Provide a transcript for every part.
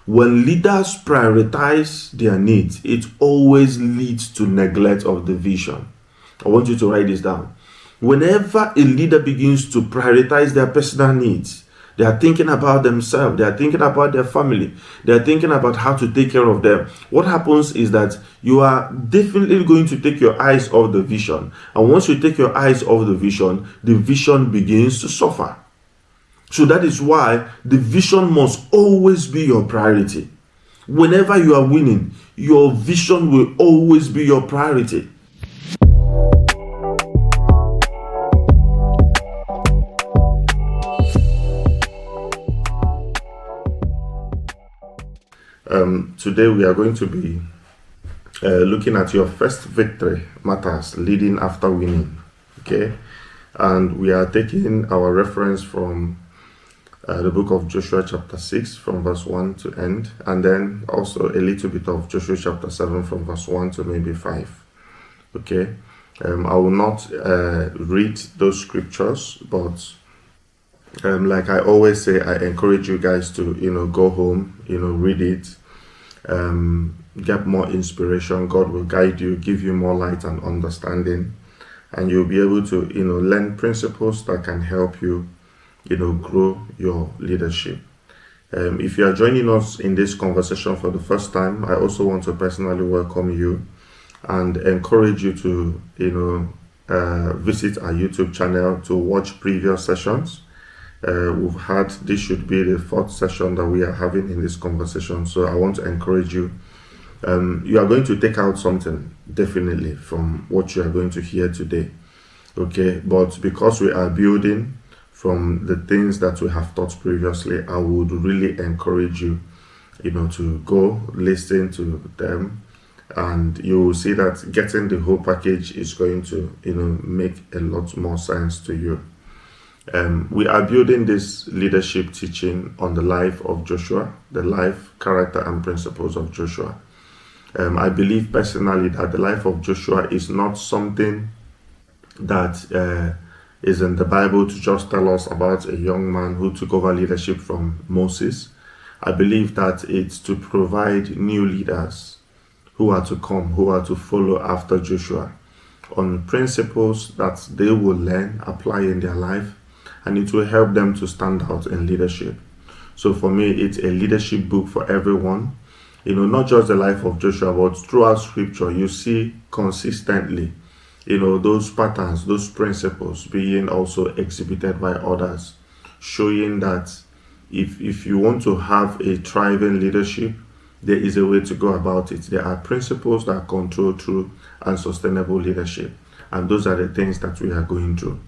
When leaders prioritize their needs, it always leads to neglect of the vision. I want you to write this down. Whenever a leader begins to prioritize their personal needs, they are thinking about themselves, they are thinking about their family, they are thinking about how to take care of them. What happens is that you are definitely going to take your eyes off the vision. And once you take your eyes off the vision begins to suffer. So that is why the vision must always be your priority. Whenever you are winning, your vision will always be your priority. Today we are going to be looking at your first victory matters, leading after winning. Okay, and we are taking our reference from the book of Joshua chapter 6 from verse 1 to end, and then also a little bit of Joshua chapter 7 from verse 1 to maybe 5. Okay, I will not read those scriptures, but like I always say, I encourage you guys to go home, read it, get more inspiration. God will guide you, give you more light and understanding, and you'll be able to learn principles that can help you grow your leadership. If you are joining us in this conversation for the first time, I also want to personally welcome you and encourage you to visit our YouTube channel to watch previous sessions. We've had, this should be the fourth session that we are having in this conversation, so I want to encourage you. You are going to take out something definitely from what you are going to hear today, okay? But because we are building from the things that we have taught previously, I would really encourage you to go listen to them, and you will see that getting the whole package is going to make a lot more sense to you. We are building this leadership teaching on the life of Joshua, the life, character, and principles of Joshua. I believe personally that the life of Joshua is not something that is in the Bible to just tell us about a young man who took over leadership from Moses. I believe that it's to provide new leaders who are to come, who are to follow after Joshua, on principles that they will learn, apply in their life, and it will help them to stand out in leadership. So for me, it's a leadership book for everyone. Not just the life of Joshua, but throughout scripture, you see consistently, those patterns, those principles being also exhibited by others, showing that if you want to have a thriving leadership, there is a way to go about it. There are principles that control true and sustainable leadership, and those are the things that we are going through.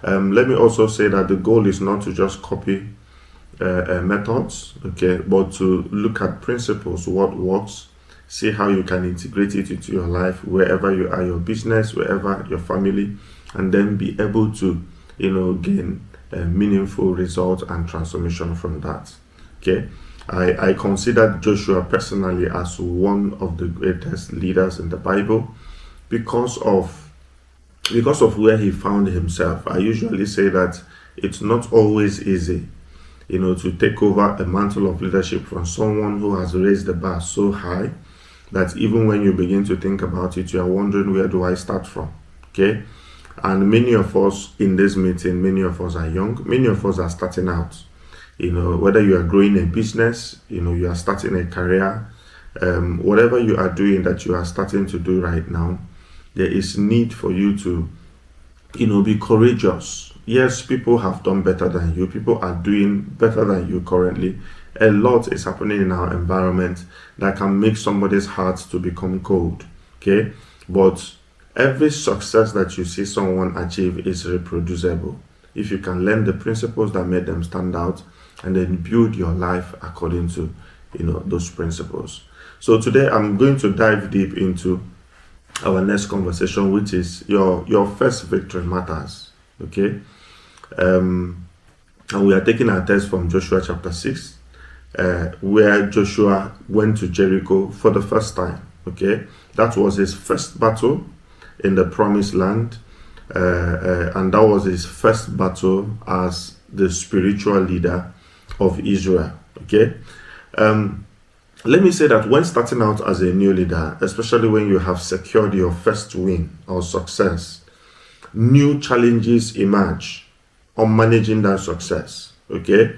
Let me also say that the goal is not to just copy methods, okay, but to look at principles, what works, see how you can integrate it into your life, wherever you are, your business, wherever your family, and then be able to, gain a meaningful result and transformation from that. Okay, I consider Joshua personally as one of the greatest leaders in the Bible because of where he found himself. I usually say that it's not always easy, to take over a mantle of leadership from someone who has raised the bar so high that even when you begin to think about it, you are wondering, where do I start from? Okay, and many of us in this meeting, many of us are young, many of us are starting out. Whether you are growing a business, you are starting a career, whatever you are doing that you are starting to do right now, there is need for you to, be courageous. Yes, people have done better than you. People are doing better than you currently. A lot is happening in our environment that can make somebody's heart to become cold. Okay, but every success that you see someone achieve is reproducible if you can learn the principles that made them stand out and then build your life according to those principles. So today I'm going to dive deep into our next conversation, which is your first victory matters. Okay, and we are taking our text from Joshua chapter 6, where Joshua went to Jericho for the first time. Okay, that was his first battle in the promised land, and that was his first battle as the spiritual leader of Israel. Okay, let me say that when starting out as a new leader, especially when you have secured your first win or success, new challenges emerge on managing that success. Okay,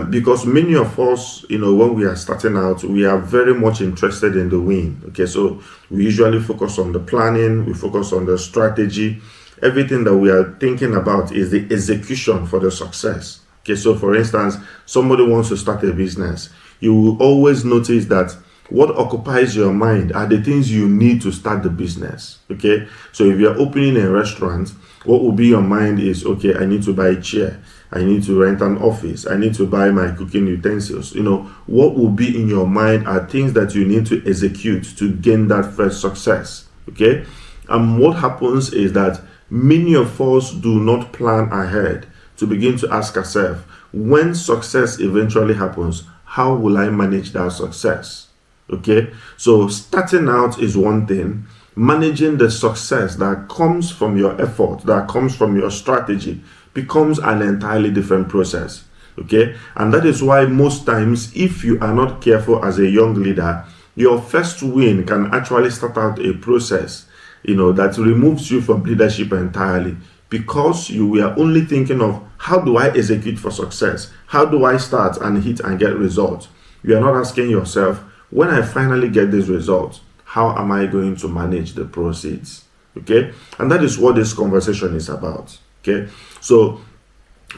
because many of us, when we are starting out, we are very much interested in the win. Okay, so we usually focus on the planning, we focus on the strategy. Everything that we are thinking about is the execution for the success. Okay, so for instance, somebody wants to start a business. You will always notice that what occupies your mind are the things you need to start the business. Okay, so if you're opening a restaurant, what will be your mind is, okay, I need to buy a chair, I need to rent an office, I need to buy my cooking utensils. What will be in your mind are things that you need to execute to gain that first success. Okay, and what happens is that many of us do not plan ahead to begin to ask ourselves, when success eventually happens, how will I manage that success? Okay, so starting out is one thing. Managing the success that comes from your effort, that comes from your strategy, becomes an entirely different process. Okay, and that is why most times, if you are not careful as a young leader, your first win can actually start out a process that removes you from leadership entirely, because you were only thinking of, how do I execute for success? How do I start and hit and get results? You are not asking yourself, when I finally get these results, how am I going to manage the proceeds? Okay, and that is what this conversation is about. Okay, so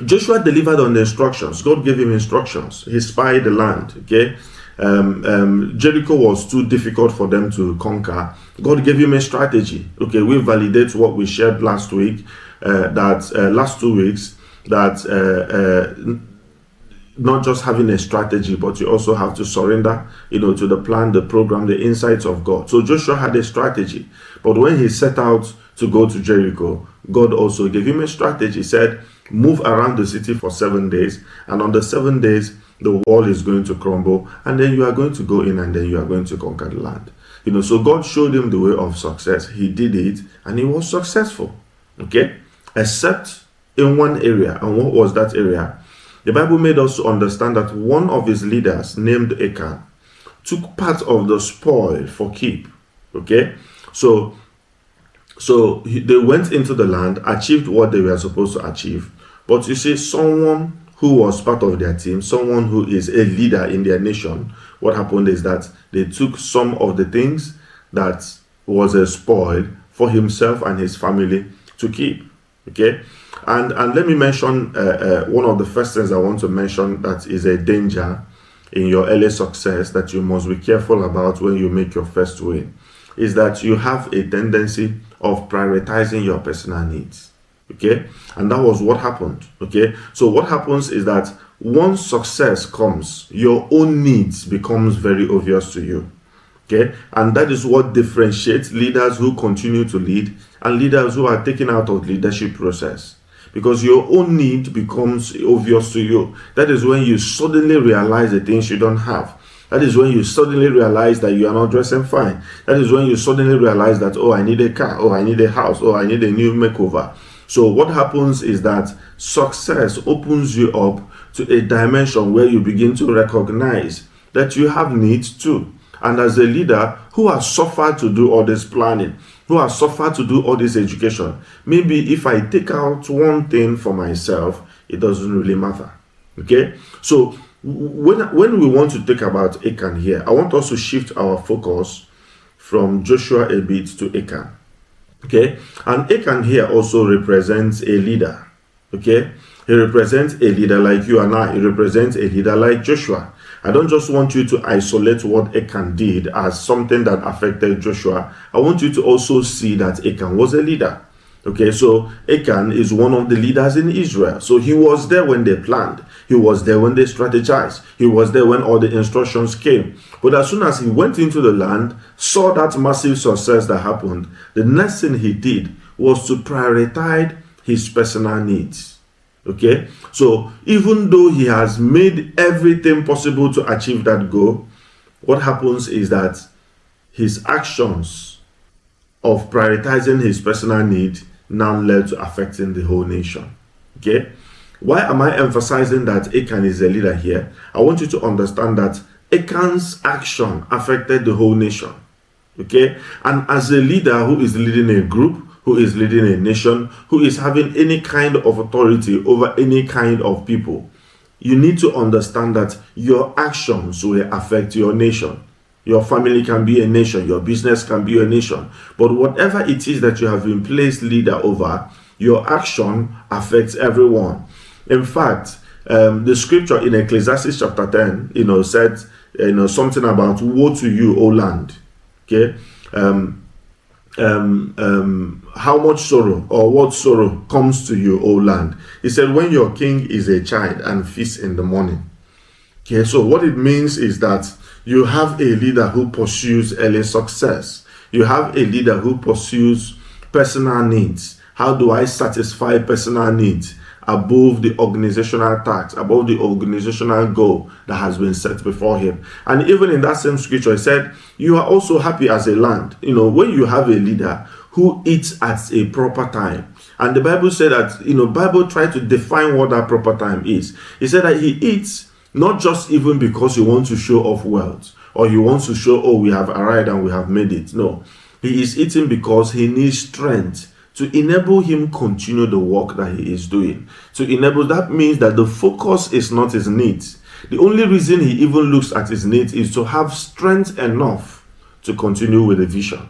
Joshua delivered on the instructions. God gave him instructions. He spied the land. Okay, Jericho was too difficult for them to conquer. God gave him a strategy. Okay, we validate what we shared last week, last 2 weeks, that not just having a strategy, but you also have to surrender, to the plan, the program, the insights of God. So Joshua had a strategy, but when he set out to go to Jericho, God also gave him a strategy. He said, move around the city for 7 days, and on the 7 days, the wall is going to crumble, and then you are going to go in, and then you are going to conquer the land. So God showed him the way of success. He did it, and he was successful. Okay, except in one area. And what was that area? The Bible made us to understand that one of his leaders, named Achan, took part of the spoil for keep. Okay, so they went into the land, achieved what they were supposed to achieve. But you see, someone who was part of their team, someone who is a leader in their nation, what happened is that they took some of the things that was a spoil for himself and his family to keep. Okay, and let me mention one of the first things I want to mention that is a danger in your early success that you must be careful about when you make your first win, is that you have a tendency of prioritizing your personal needs. Okay, and that was what happened. Okay, so what happens is that once success comes, your own needs becomes very obvious to you. Okay, and that is what differentiates leaders who continue to lead and leaders who are taken out of the leadership process, because your own need becomes obvious to you. That is when you suddenly realize the things you don't have. That is when you suddenly realize that you are not dressing fine. That is when you suddenly realize that, oh, I need a car, oh, I need a house, oh, I need a new makeover. So what happens is that success opens you up to a dimension where you begin to recognize that you have needs too. And as a leader who has suffered to do all this planning, who has suffered to do all this education, maybe if I take out one thing for myself, it doesn't really matter. Okay, so when we want to talk about Achan here, I want us to shift our focus from Joshua a bit to Achan. Okay, and Achan here also represents a leader. Okay, he represents a leader like you and I. He represents a leader like Joshua. I don't just want you to isolate what Achan did as something that affected Joshua. I want you to also see that Achan was a leader. Okay, so Achan is one of the leaders in Israel. So he was there when they planned. He was there when they strategized. He was there when all the instructions came. But as soon as he went into the land, saw that massive success that happened, the next thing he did was to prioritize his personal needs. Okay, so even though he has made everything possible to achieve that goal, what happens is that his actions of prioritizing his personal need now led to affecting the whole nation. Okay, why am I emphasizing that Achan is a leader here? I want you to understand that Achan's action affected the whole nation. Okay, and as a leader who is leading a group, who is leading a nation, who is having any kind of authority over any kind of people, you need to understand that your actions will affect your nation. Your family can be a nation, your business can be a nation, but whatever it is that you have been placed leader over, your action affects everyone. In fact, the scripture in Ecclesiastes chapter 10, said, something about woe to you, O land. Okay, how much sorrow or what sorrow comes to you, O land? He said, when your king is a child and feasts in the morning. Okay, so what it means is that you have a leader who pursues early success. You have a leader who pursues personal needs. How do I satisfy personal needs above the organizational task, above the organizational goal that has been set before him? And even in that same scripture, he said, you are also happy as a land. When you have a leader who eats at a proper time. And the Bible said that, Bible tried to define what that proper time is. He said that he eats not just even because he wants to show off wealth, or he wants to show, oh, we have arrived and we have made it. No, he is eating because he needs strength to enable him continue the work that he is doing. That means that the focus is not his needs. The only reason he even looks at his needs is to have strength enough to continue with the vision.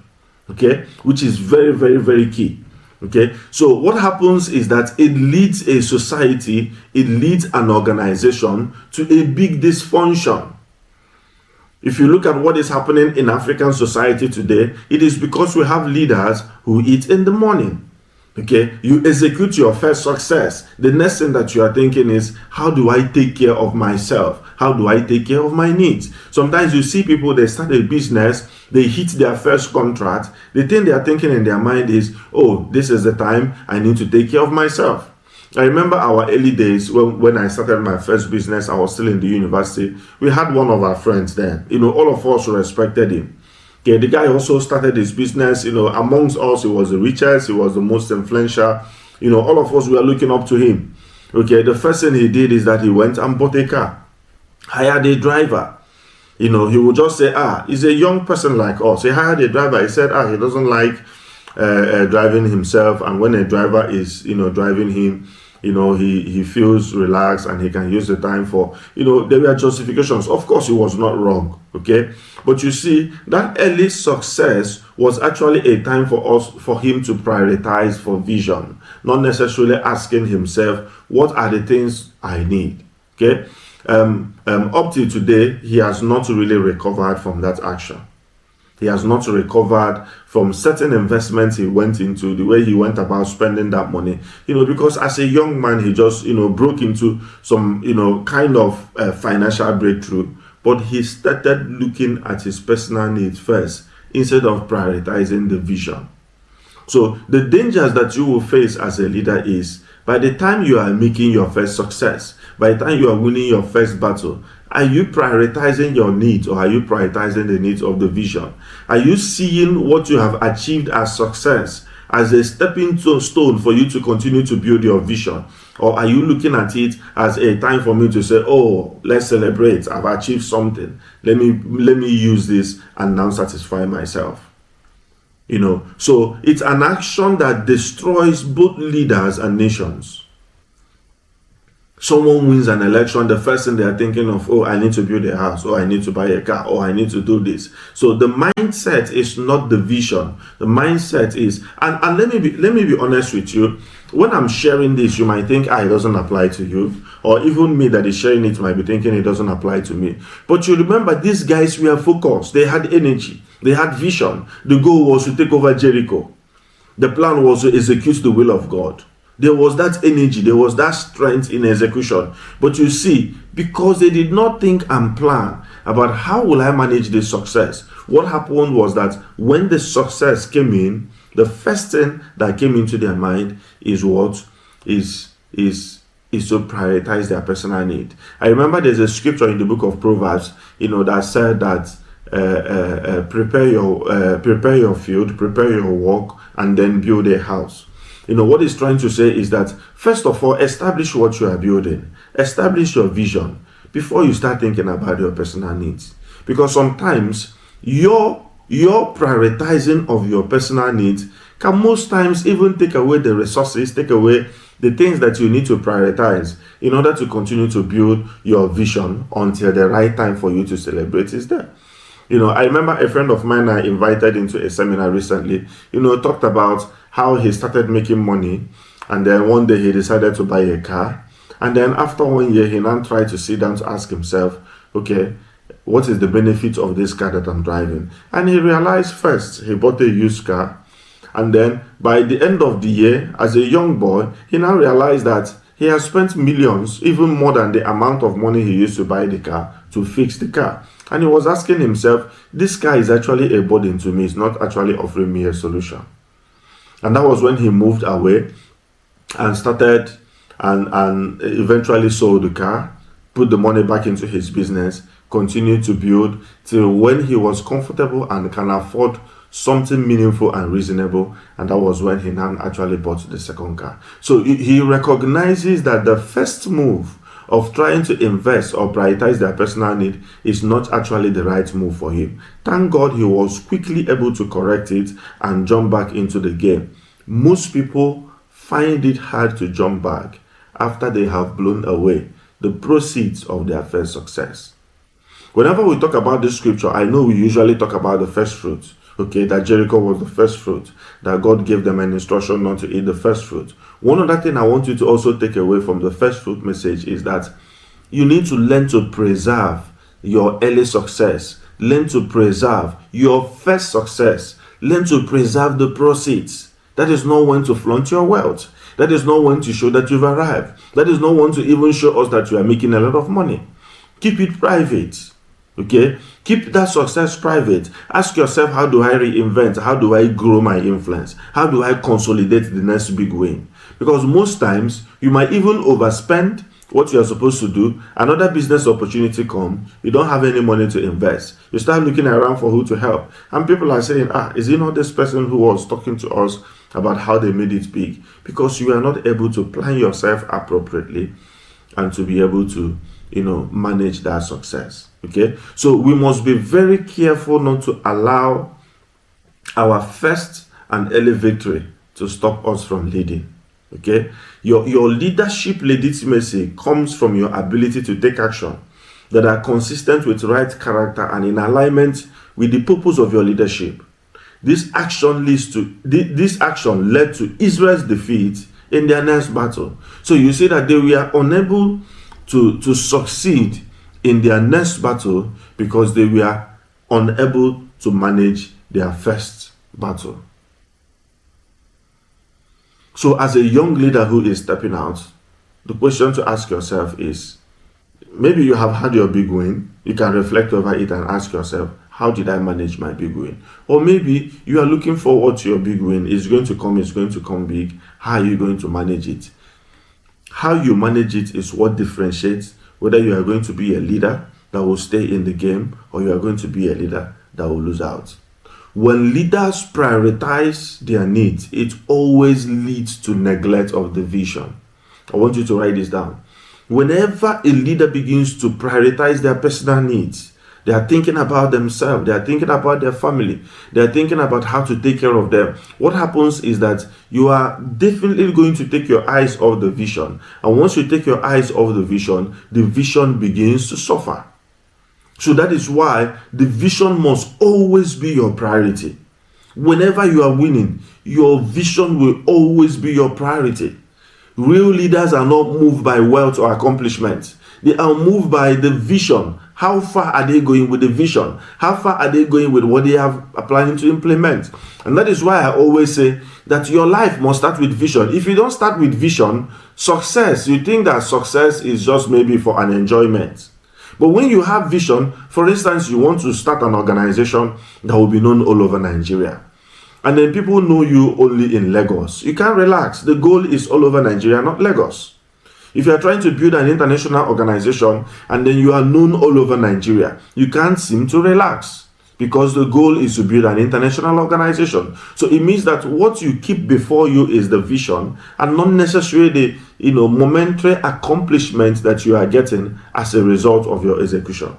Okay, which is very, very, very key. Okay, so what happens is that it leads a society, it leads an organization to a big dysfunction. If you look at what is happening in African society today, it is because we have leaders who eat in the morning. Okay, you execute your first success. The next thing that you are thinking is, how do I take care of myself? How do I take care of my needs? Sometimes you see people, they start a business, they hit their first contract. The thing they are thinking in their mind is, oh, this is the time I need to take care of myself. I remember our early days when I started my first business. I was still in the university. We had one of our friends there. All of us respected him. Okay, the guy also started his business. Amongst us, he was the richest. He was the most influential. All of us were looking up to him. Okay, the first thing he did is that he went and bought a car, hired a driver. He would just say, he's a young person like us. He hired a driver. He said, he doesn't like driving himself, and when a driver is driving him, he feels relaxed and he can use the time for, there were justifications. Of course, he was not wrong. Okay, but you see, that early success was actually a time for him to prioritize for vision, not necessarily asking himself, what are the things I need? Okay, up till today, he has not really recovered from that action. He has not recovered from certain investments he went into, the way he went about spending that money. Because as a young man, he just, broke into some, kind of financial breakthrough. But he started looking at his personal needs first instead of prioritizing the vision. So the dangers that you will face as a leader is, by the time you are making your first success, by the time you are winning your first battle, are you prioritizing your needs, or are you prioritizing the needs of the vision? Are you seeing what you have achieved as success as a stepping stone for you to continue to build your vision? Or are you looking at it as a time for me to say, oh, let's celebrate, I've achieved something. Let me use this and now satisfy myself. So it's an action that destroys both leaders and nations. Someone wins an election, the first thing they are thinking of, oh, I need to build a house, or I need to buy a car, or I need to do this. So the mindset is not the vision. The mindset is, and let me be honest with you. When I'm sharing this, you might think, it doesn't apply to you, or even me that is sharing it might be thinking it doesn't apply to me. But you remember, these guys were focused. They had energy. They had vision. The goal was to take over Jericho. The plan was to execute the will of God. There was that energy, there was that strength in execution. But you see, because they did not think and plan about how will I manage this success, what happened was that when the success came in, the first thing that came into their mind is what is to prioritize their personal need. I remember there's a scripture in the book of Proverbs, that said that prepare your field, prepare your work, and then build a house. What it's trying to say is that, first of all, establish what you are building. Establish your vision. before you start thinking about your personal needs. Because sometimes your prioritizing of your personal needs can most times even take away the resources, take away the things that you need to prioritize in order to continue to build your vision until the right time for you to celebrate is there. I remember a friend of mine I invited into a seminar recently, talked about how he started making money, and then one day he decided to buy a car. And then after 1 year, he now tried to sit down to ask himself, okay, what is the benefit of this car that I'm driving? And he realized first, he bought a used car. And then by the end of the year, as a young boy, he now realized that he has spent millions, even more than the amount of money he used to buy the car, to fix the car. And he was asking himself, this car is actually a burden to me. It's not actually offering me a solution. And that was when he moved away and started and eventually sold the car, put the money back into his business, continued to build till when he was comfortable and can afford something meaningful and reasonable, and that was when he now actually bought the second car. So he recognizes that the first move of trying to invest or prioritize their personal need is not actually the right move for him. Thank God he was quickly able to correct it and jump back into the game. Most people find it hard to jump back after they have blown away the proceeds of their first success. Whenever we talk about this scripture, I know we usually talk about the first fruit. Okay, that Jericho was the first fruit, that God gave them an instruction not to eat the first fruit. One other thing I want you to also take away from the first fruit message is that you need to learn to preserve your early success. Learn to preserve your first success. Learn to preserve the proceeds. That is not when to flaunt your wealth. That is not when to show that you've arrived. That is not when to even show us that you are making a lot of money. Keep it private. Okay? Keep that success private. Ask yourself, how do I reinvent? How do I grow my influence? How do I consolidate the next big win? Because most times, you might even overspend what you are supposed to do. Another business opportunity comes. You don't have any money to invest. You start looking around for who to help. And people are saying, is it not this person who was talking to us about how they made it big? Because you are not able to plan yourself appropriately and to be able to, manage that success. Okay, so we must be very careful not to allow our first and early victory to stop us from leading. Okay, your leadership legitimacy comes from your ability to take action that are consistent with right character and in alignment with the purpose of your leadership. This action led to Israel's defeat in their next battle. So you see that they were unable to succeed in their next battle because they were unable to manage their first battle. So as a young leader who is stepping out, the question to ask yourself is, maybe you have had your big win, you can reflect over it and ask yourself, how did I manage my big win? Or maybe you are looking forward to your big win, it's going to come big, how are you going to manage it? How you manage it is what differentiates whether you are going to be a leader that will stay in the game or you are going to be a leader that will lose out. When leaders prioritize their needs, it always leads to neglect of the vision. I want you to write this down. Whenever a leader begins to prioritize their personal needs, they are thinking about themselves, they are thinking about their family, they are thinking about how to take care of them. What happens is that you are definitely going to take your eyes off the vision. And once you take your eyes off the vision begins to suffer. So that is why the vision must always be your priority. Whenever you are winning, your vision will always be your priority. Real leaders are not moved by wealth or accomplishments. They are moved by the vision. How far are they going with the vision? How far are they going with what they are planning to implement? And that is why I always say that your life must start with vision. If you don't start with vision, success, you think that success is just maybe for an enjoyment. But when you have vision, for instance, you want to start an organization that will be known all over Nigeria. And then people know you only in Lagos. You can't relax. The goal is all over Nigeria, not Lagos. If you are trying to build an international organization and then you are known all over Nigeria, you can't seem to relax because the goal is to build an international organization. So it means that what you keep before you is the vision and not necessarily the momentary accomplishment that you are getting as a result of your execution.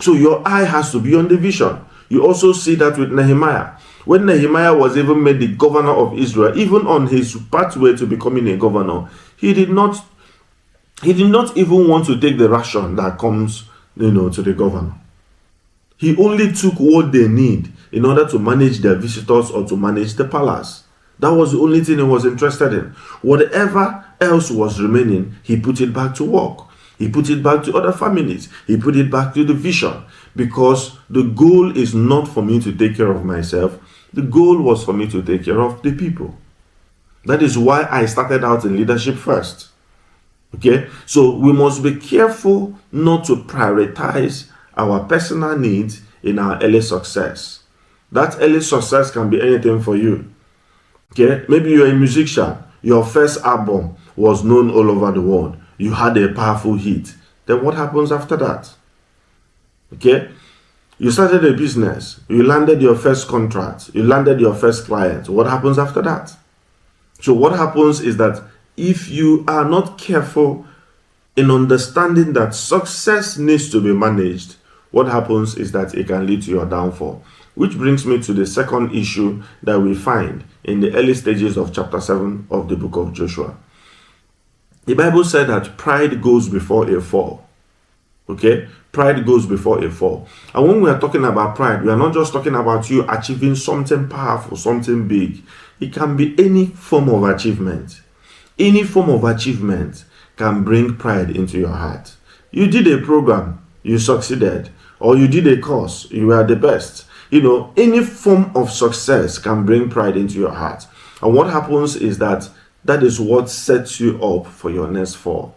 So your eye has to be on the vision. You also see that with Nehemiah. When Nehemiah was even made the governor of Israel, even on his pathway to becoming a governor, he did not even want to take the ration that comes, to the governor. He only took what they need in order to manage their visitors or to manage the palace. That was the only thing he was interested in. Whatever else was remaining, he put it back to work. He put it back to other families. He put it back to the vision. Because the goal is not for me to take care of myself. The goal was for me to take care of the people. That is why I started out in leadership first. Okay? So we must be careful not to prioritize our personal needs in our early success. That early success can be anything for you. Okay? Maybe you're a musician. Your first album was known all over the world. You had a powerful hit. Then what happens after that? Okay? You started a business. You landed your first contract. You landed your first client. What happens after that? So what happens is that if you are not careful in understanding that success needs to be managed, what happens is that it can lead to your downfall. Which brings me to the second issue that we find in the early stages of chapter 7 of the book of Joshua. The Bible said that pride goes before a fall. Okay? Pride goes before a fall. And when we are talking about pride, we are not just talking about you achieving something powerful, something big. It can be any form of achievement. Any form of achievement can bring pride into your heart. You did a program, you succeeded. Or you did a course, you were the best. Any form of success can bring pride into your heart. And what happens is that is what sets you up for your next fall.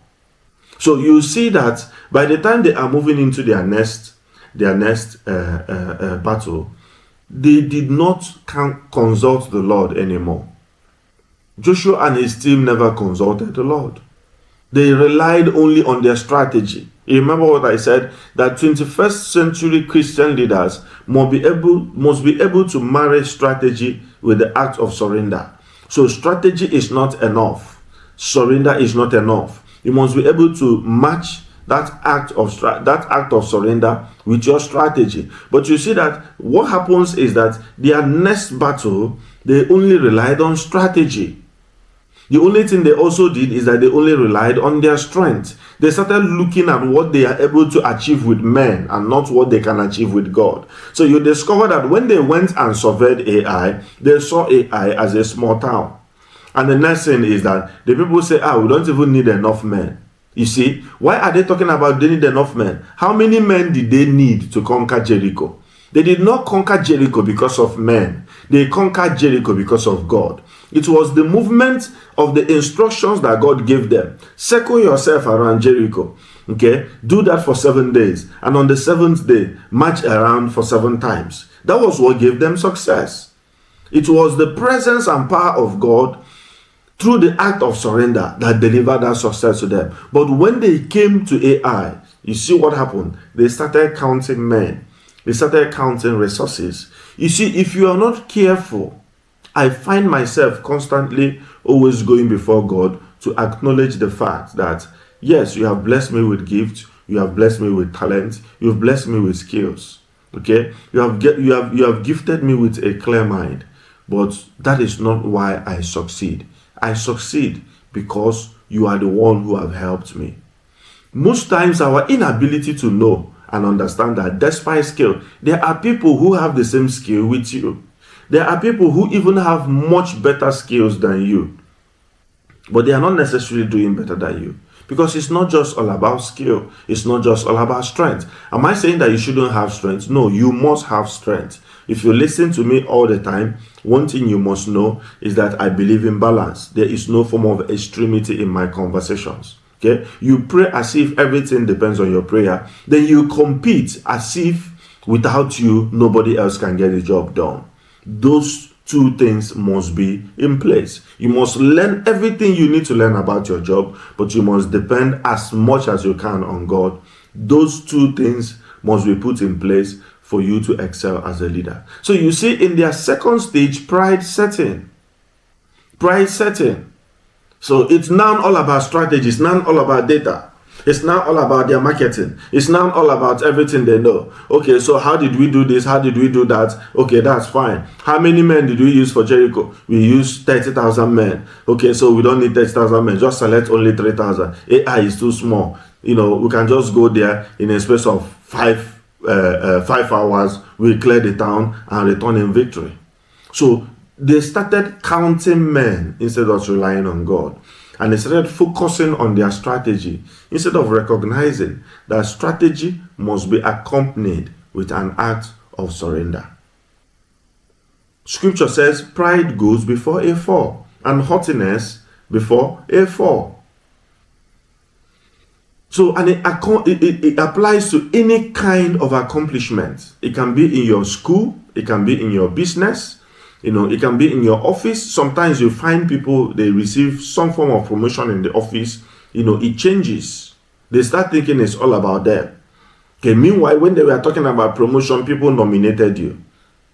So you see that by the time they are moving into their next battle, they did not consult the Lord anymore. Joshua and his team never consulted the Lord. They relied only on their strategy. You remember what I said? That 21st century Christian leaders must be able to marry strategy with the act of surrender. So strategy is not enough. Surrender is not enough. You must be able to match that act of surrender with your strategy. But you see that what happens is that their next battle, they only relied on strategy. The only thing they also did is that they only relied on their strength. They started looking at what they are able to achieve with men and not what they can achieve with God. So you discover that when they went and surveyed Ai, they saw Ai as a small town. And the next thing is that the people say, we don't even need enough men. You see, why are they talking about they need enough men? How many men did they need to conquer Jericho? They did not conquer Jericho because of men. They conquered Jericho because of God. It was the movement of the instructions that God gave them. Circle yourself around Jericho. Okay? Do that for 7 days. And on the 7th day, march around for 7 times. That was what gave them success. It was the presence and power of God through the act of surrender that delivered that success to them. But when they came to Ai, you see what happened? They started counting men. They started counting resources. You see, if you are not careful, I find myself constantly always going before God to acknowledge the fact that, yes, you have blessed me with gifts, you have blessed me with talent, you have blessed me with skills. Okay? You have gifted me with a clear mind, but that is not why I succeed. I succeed because you are the one who have helped me. Most times our inability to know and understand that despite skill, there are people who have the same skill with you. There are people who even have much better skills than you, but they are not necessarily doing better than you. Because it's not just all about skill. It's not just all about strength. Am I saying that you shouldn't have strength? No, you must have strength. If you listen to me all the time, one thing you must know is that I believe in balance. There is no form of extremity in my conversations. Okay? You pray as if everything depends on your prayer. Then you compete as if without you, nobody else can get the job done. Those two things must be in place. You must learn everything you need to learn about your job, but you must depend as much as you can on God. Those two things must be put in place for you to excel as a leader. So you see, in their second stage, pride setting. Pride setting. So it's now all about strategy. It's now all about data. It's now all about their marketing. It's now all about everything they know. Okay, so how did we do this? How did we do that? Okay, that's fine. How many men did we use for Jericho? We used 30,000 men. Okay, so we don't need 30,000 men. Just select only 3,000. AI is too small. You know, we can just go there in a space of 5 hours. We clear the town and return in victory. So they started counting men instead of relying on God. And they started focusing on their strategy instead of recognizing that strategy must be accompanied with an act of surrender. Scripture says pride goes before a fall and haughtiness before a fall. So, and it applies to any kind of accomplishment. It can be in your school, it can be in your business, you know, it can be in your office. Sometimes you find people, they receive some form of promotion in the office. You know, it changes. They start thinking it's all about them. Okay, meanwhile, when they were talking about promotion, people nominated you.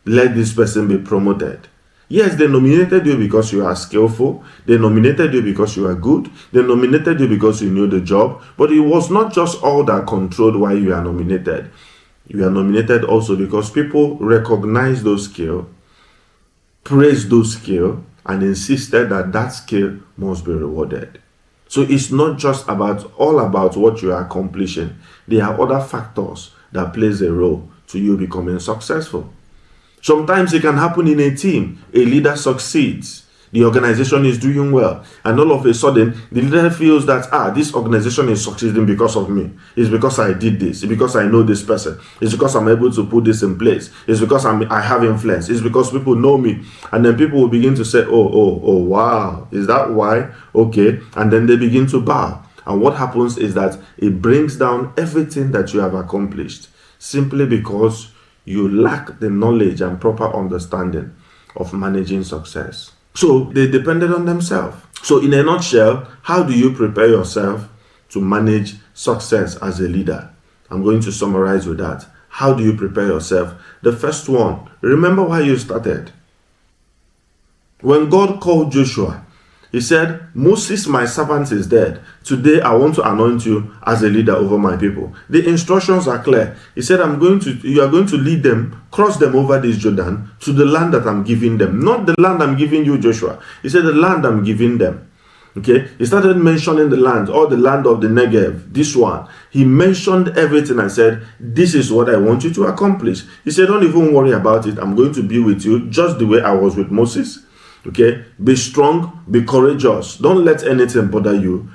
Let this person be promoted. Yes, they nominated you because you are skillful. They nominated you because you are good. They nominated you because you knew the job. But it was not just all that controlled why you are nominated. You are nominated also because people recognize those skills, praised those skills, and insisted that that skill must be rewarded. So it's not just all about what you are accomplishing. There are other factors that plays a role to you becoming successful. Sometimes it can happen in a team. A leader succeeds. The organization is doing well. And all of a sudden, the leader feels that, this organization is succeeding because of me. It's because I did this. It's because I know this person. It's because I'm able to put this in place. It's because I have influence. It's because people know me. And then people will begin to say, oh, wow. Is that why? Okay. And then they begin to bow. And what happens is that it brings down everything that you have accomplished simply because you lack the knowledge and proper understanding of managing success. So they depended on themselves. So in a nutshell, how do you prepare yourself to manage success as a leader? I'm going to summarize with that. How do you prepare yourself? The first one, remember why you started. When God called Joshua, he said, Moses, my servant, is dead. Today I want to anoint you as a leader over my people. The instructions are clear. He said, you are going to lead them, cross them over this Jordan to the land that I'm giving them. Not the land I'm giving you, Joshua. He said, the land I'm giving them. Okay. He started mentioning the land, or the land of the Negev, this one. He mentioned everything and said, this is what I want you to accomplish. He said, don't even worry about it. I'm going to be with you just the way I was with Moses. Okay, be strong, be courageous. Don't let anything bother you.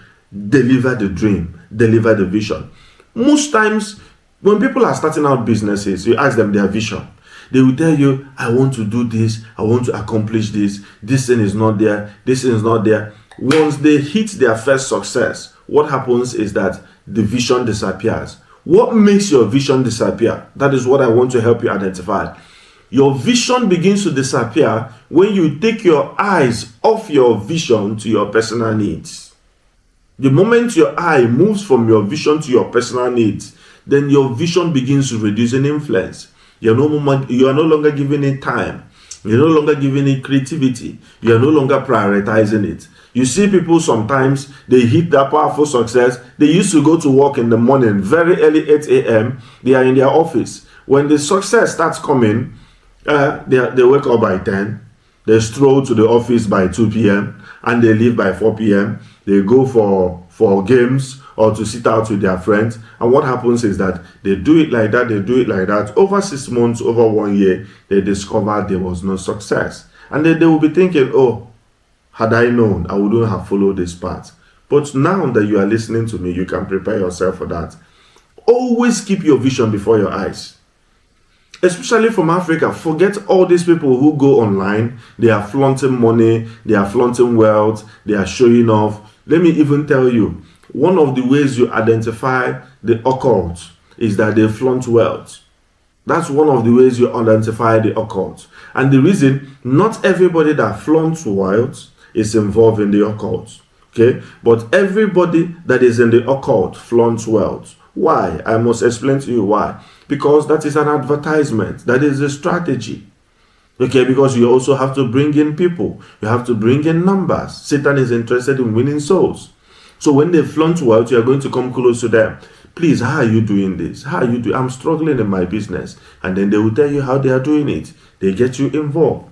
Deliver the dream, deliver the vision. Most times, when people are starting out businesses, you ask them their vision. They will tell you, I want to do this, I want to accomplish this. This thing is not there, this thing is not there. Once they hit their first success, what happens is that the vision disappears. What makes your vision disappear? That is what I want to help you identify. Your vision begins to disappear when you take your eyes off your vision to your personal needs. The moment your eye moves from your vision to your personal needs, then your vision begins to reduce in influence. You are no longer giving it time. You're no longer giving it creativity. You are no longer prioritizing it. You see people sometimes, they hit that powerful success. They used to go to work in the morning, very early, 8 a.m. They are in their office. When the success starts coming, they wake up by 10, they stroll to the office by 2 p.m. and they leave by 4 p.m. They go for games or to sit out with their friends. And what happens is that they do it like that. Over 6 months, over 1 year, they discover there was no success. And then they will be thinking, oh, had I known, I wouldn't have followed this path. But now that you are listening to me, you can prepare yourself for that. Always keep your vision before your eyes. Especially from Africa, forget all these people who go online. They are flaunting money, they are flaunting wealth, they are showing off. Let me even tell you, one of the ways you identify the occult is that they flaunt wealth. That's one of the ways you identify the occult. And the reason, not everybody that flaunts wealth is involved in the occult. Okay? But everybody that is in the occult flaunts wealth. Why? I must explain to you why. because that is an advertisement. That is a strategy. Okay, because you also have to bring in people. You have to bring in numbers. Satan is interested in winning souls. So when they flaunt wealth, you are going to come close to them. Please, how are you doing this? How are you doing? I'm struggling in my business. And then they will tell you how they are doing it. They get you involved.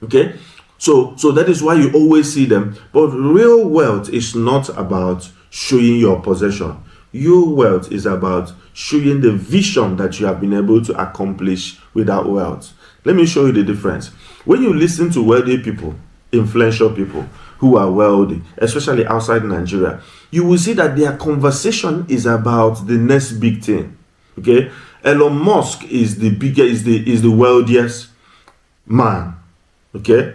Okay? So that is why you always see them. But real wealth is not about showing your possession. Your wealth is about showing the vision that you have been able to accomplish with that wealth. Let me show you the difference. When you listen to wealthy people, influential people who are wealthy, especially outside Nigeria, you will see that their conversation is about the next big thing. Okay? Elon Musk is the wealthiest man, okay,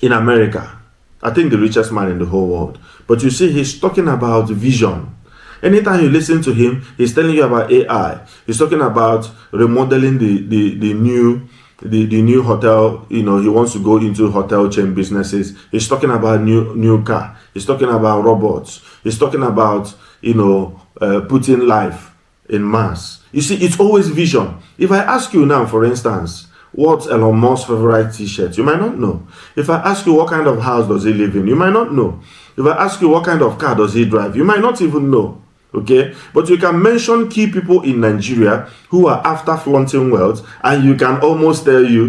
in America. I think the richest man in the whole world. But you see, he's talking about vision. Anytime you listen to him, he's telling you about AI. He's talking about remodeling the new hotel. You know, he wants to go into hotel chain businesses. He's talking about new car. He's talking about robots. He's talking about, putting life in Mars. You see, it's always vision. If I ask you now, for instance, what's Elon Musk's favorite t-shirt, you might not know. If I ask you what kind of house does he live in, you might not know. If I ask you what kind of car does he drive, you might not even know. Okay, but you can mention key people in Nigeria who are after flaunting wealth, and you can almost tell me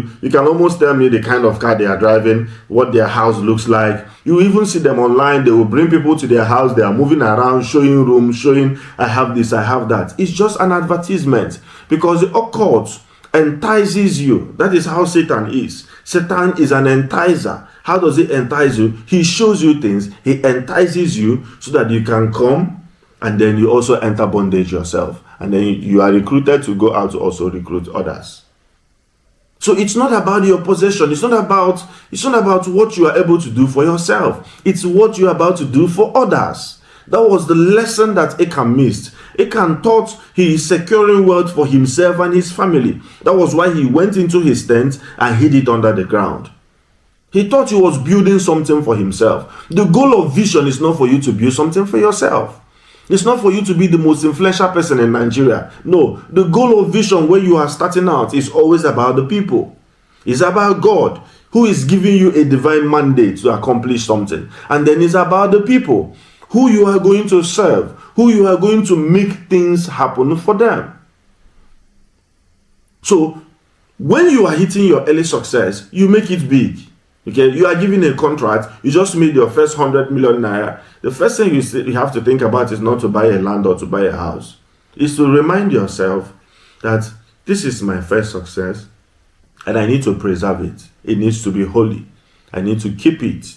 the kind of car they are driving, what their house looks like. You even see them online. They will bring people to their house. They are moving around, showing rooms, showing I have this, I have that. It's just an advertisement, because the occult entices you. That is how Satan is. Satan is an enticer. How does he entice you? He shows you things. He entices you so that you can come, and then you also enter bondage yourself. And then you are recruited to go out to also recruit others. So it's not about your possession. It's not about what you are able to do for yourself. It's what you are about to do for others. That was the lesson that Achan missed. Achan thought he is securing wealth for himself and his family. That was why he went into his tent and hid it under the ground. He thought he was building something for himself. The goal of vision is not for you to build something for yourself. It's not for you to be the most influential person in Nigeria. No, the goal of vision when you are starting out is always about the people. It's about God, who is giving you a divine mandate to accomplish something. And then it's about the people, who you are going to serve, who you are going to make things happen for them. So, when you are hitting your early success, you make it big. Okay, you are given a contract, you just made your first 100 million naira. The first thing you have to think about is not to buy a land or to buy a house. It's to remind yourself that this is my first success and I need to preserve it. It needs to be holy. I need to keep it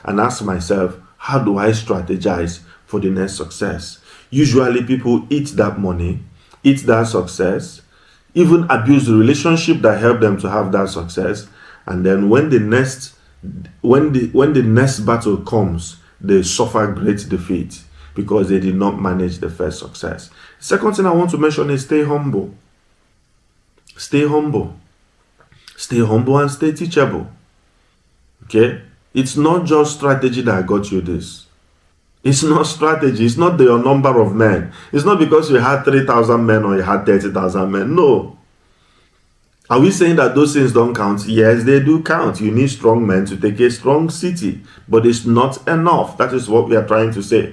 and ask myself, how do I strategize for the next success? Usually people eat that money, eat that success, even abuse the relationship that helped them to have that success. And then when the next battle comes, they suffer great defeat because they did not manage the first success. Second thing I want to mention is stay humble. Stay humble. Stay humble and stay teachable. Okay? It's not just strategy that got you this. It's not strategy. It's not your number of men. It's not because you had 3,000 men or you had 30,000 men. No. Are we saying that those things don't count? Yes, they do count. You need strong men to take a strong city, but it's not enough. That is what we are trying to say.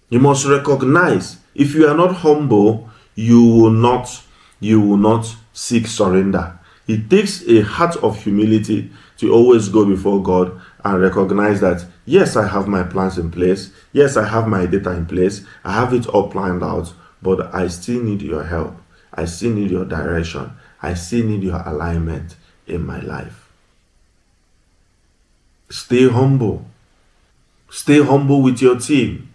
You must recognize, if you are not humble, you will not seek surrender. It takes a heart of humility to always go before God and recognize that, yes, I have my plans in place. Yes, I have my data in place. I have it all planned out, but I still need your help. I still need your direction. I still need your alignment in my life. Stay humble. Stay humble with your team.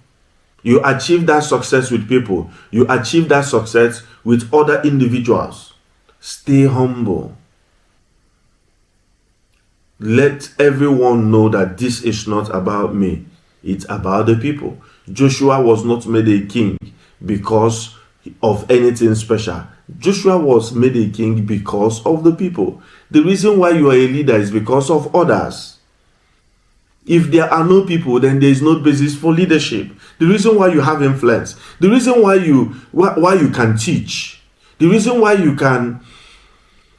You achieve that success with people. You achieve that success with other individuals. Stay humble. Let everyone know that this is not about me. It's about the people. Joshua was not made a king because of anything special. Joshua was made a king because of the people. The reason why you are a leader is because of others. If there are no people, then there is no basis for leadership. The reason why you have influence, the reason why you can teach, The reason why you can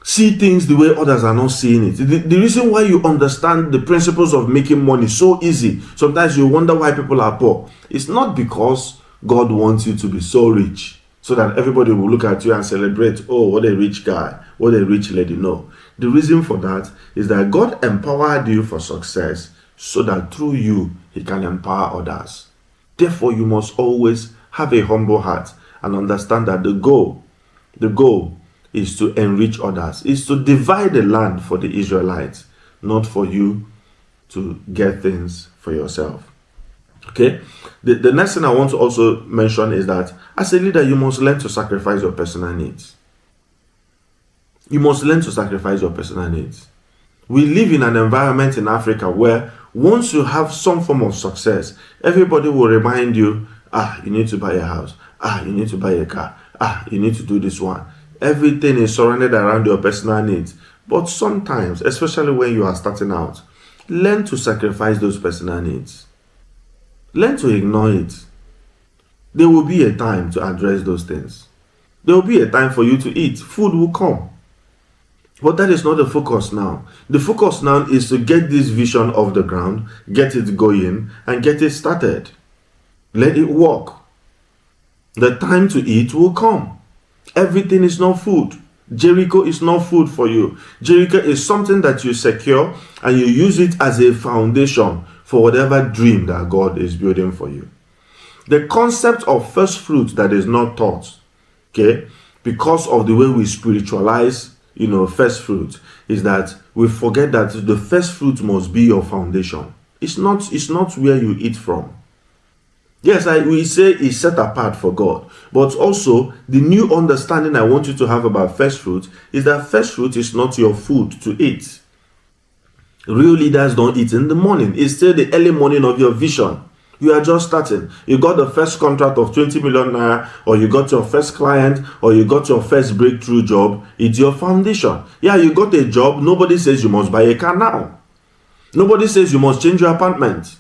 see things the way others are not seeing it. The reason why you understand the principles of making money so easy. Sometimes you wonder why people are poor. It's not because God wants you to be so rich so that everybody will look at you and celebrate, oh, what a rich guy, what a rich lady. No. The reason for that is that God empowered you for success so that through you, He can empower others. Therefore, you must always have a humble heart and understand that the goal is to enrich others, is to divide the land for the Israelites, not for you to get things for yourself. Okay? The next thing I want to also mention is that as a leader, you must learn to sacrifice your personal needs. You must learn to sacrifice your personal needs. We live in an environment in Africa where once you have some form of success, everybody will remind you, you need to buy a house. You need to buy a car. You need to do this one. Everything is surrounded around your personal needs. But sometimes, especially when you are starting out, learn to sacrifice those personal needs. Learn to ignore it. There will be a time to address those things. There will be a time for you to eat. Food will come. But that is not the focus now. The focus now is to get this vision off the ground, get it going, and get it started. Let it work. The time to eat will come. Everything is not food. Jericho is not food for you. Jericho is something that you secure and you use it as a foundation for whatever dream that God is building for you. The concept of first fruit that is not taught, okay, because of the way we spiritualize, first fruit, is that we forget that the first fruit must be your foundation. It's not where you eat from. Yes, we say it's set apart for God. But also, the new understanding I want you to have about first fruit is that first fruit is not your food to eat. Real leaders don't eat in the morning. It's still the early morning of your vision. You are just starting. You got the first contract of 20 million naira, or you got your first client, or you got your first breakthrough job. It's your foundation. Yeah, you got a job. Nobody says you must buy a car now. Nobody says you must change your apartment.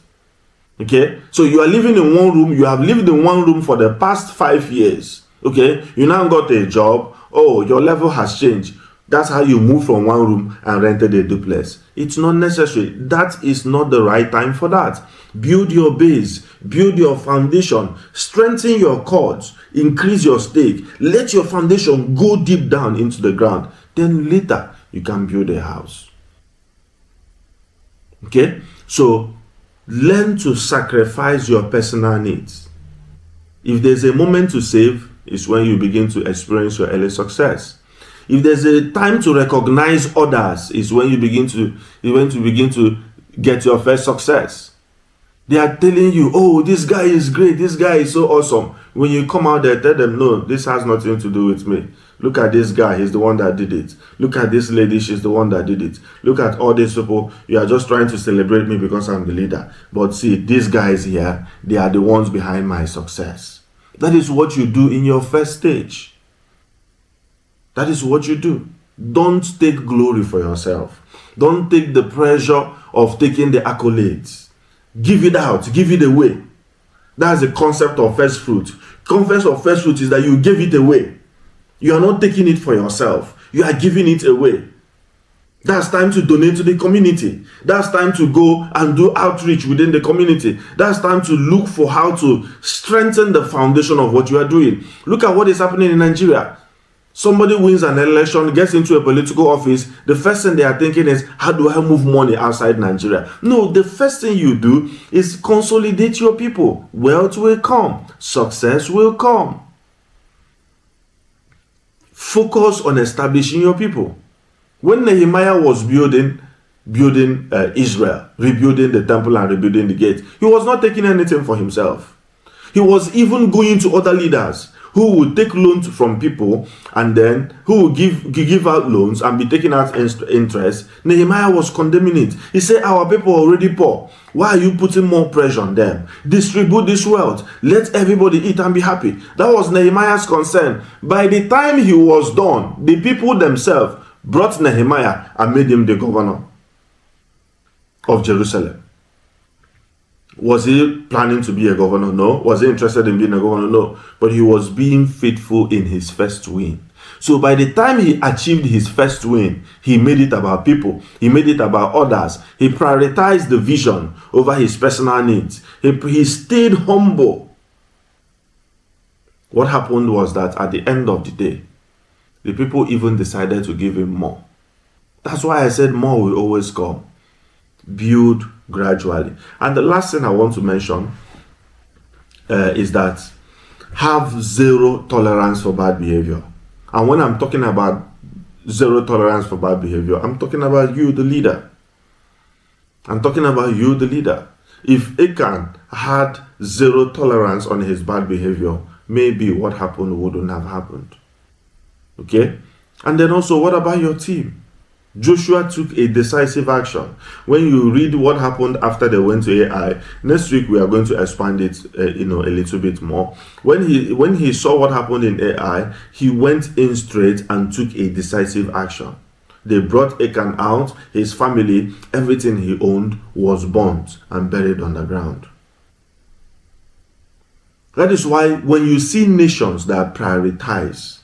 Okay, so you are living in one room. You have lived in one room for the past 5 years. Okay, you now got a job. Oh, your level has changed. That's how you move from one room and rented a duplex. It's not necessary. That is not the right time for that. Build your base, build your foundation, strengthen your cords, increase your stake. Let your foundation go deep down into the ground. Then later you can build a house. Okay, so learn to sacrifice your personal needs. If there's a moment to save, it's when you begin to experience your early success. If there's a time to recognize others, is when you begin to get your first success. They are telling you, oh, this guy is great, this guy is so awesome. When you come out there, tell them, no, this has nothing to do with me. Look at this guy, he's the one that did it. Look at this lady, she's the one that did it. Look at all these people, you are just trying to celebrate me because I'm the leader. But see, these guys here, they are the ones behind my success. That is what you do in your first stage. That is what you do. Don't take glory for yourself. Don't take the pressure of taking the accolades. Give it out. Give it away. That's the concept of first fruit. Concept of first fruit is that you give it away. You are not taking it for yourself. You are giving it away. That's time to donate to the community. That's time to go and do outreach within the community. That's time to look for how to strengthen the foundation of what you are doing. Look at what is happening in Nigeria. Somebody wins an election, gets into a political office. The first thing they are thinking is, how do I move money outside Nigeria? No, the first thing you do is consolidate your people. Wealth will come. Success will come. Focus on establishing your people. When Nehemiah was building Israel, rebuilding the temple and rebuilding the gate, he was not taking anything for himself. He was even going to other leaders who would take loans from people and then who would give out loans and be taking out interest. Nehemiah was condemning it. He said, our people are already poor. Why are you putting more pressure on them? Distribute this wealth. Let everybody eat and be happy. That was Nehemiah's concern. By the time he was done, the people themselves brought Nehemiah and made him the governor of Jerusalem. Was he planning to be a governor? No. Was he interested in being a governor? No. But he was being faithful in his first win. So by the time he achieved his first win, he made it about people. He made it about others. He prioritized the vision over his personal needs. He stayed humble. What happened was that at the end of the day, the people even decided to give him more. That's why I said more will always come. Build gradually. And the last thing I want to mention is that have zero tolerance for bad behavior. And when I'm talking about zero tolerance for bad behavior, I'm talking about you, the leader. I'm talking about you, the leader. If Achan had zero tolerance on his bad behavior, maybe what happened wouldn't have happened. Okay? And then also, what about your team? Joshua took a decisive action. When you read what happened after they went to AI, next week we are going to expand it, a little bit more. When he saw what happened in AI, he went in straight and took a decisive action. They brought Achan out, his family, everything he owned was burnt and buried underground. That is why when you see nations that prioritize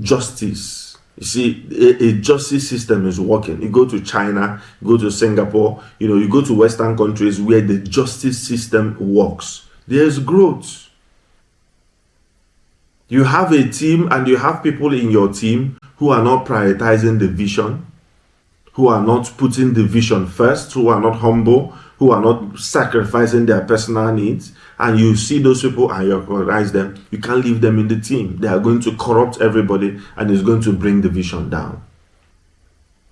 justice, you see, a justice system is working. You go to China, you go to Singapore, you go to Western countries where the justice system works. There is growth. You have a team and you have people in your team who are not prioritizing the vision, who are not putting the vision first, who are not humble, who are not sacrificing their personal needs, and you see those people and you recognize them, you can't leave them in the team. They are going to corrupt everybody and it's going to bring the vision down.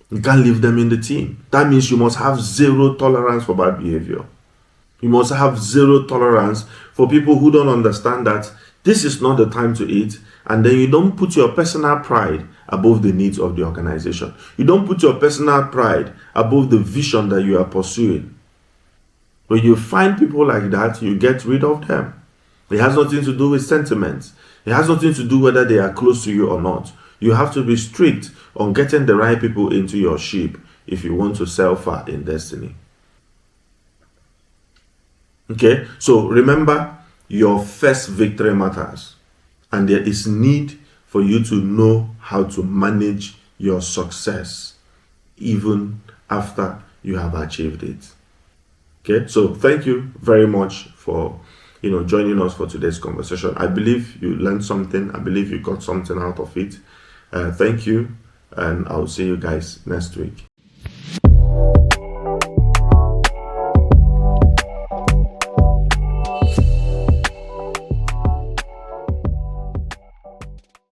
You can't leave them in the team. That means you must have zero tolerance for bad behavior. You must have zero tolerance for people who don't understand that this is not the time to eat, and then you don't put your personal pride above the needs of the organization. You don't put your personal pride above the vision that you are pursuing. When you find people like that, you get rid of them. It has nothing to do with sentiments. It has nothing to do whether they are close to you or not. You have to be strict on getting the right people into your ship if you want to sail far in destiny. Okay, so remember, your first victory matters. And there is need for you to know how to manage your success even after you have achieved it. Okay, so thank you very much for joining us for today's conversation. I believe you learned something. I believe you got something out of it. Thank you, and I'll see you guys next week.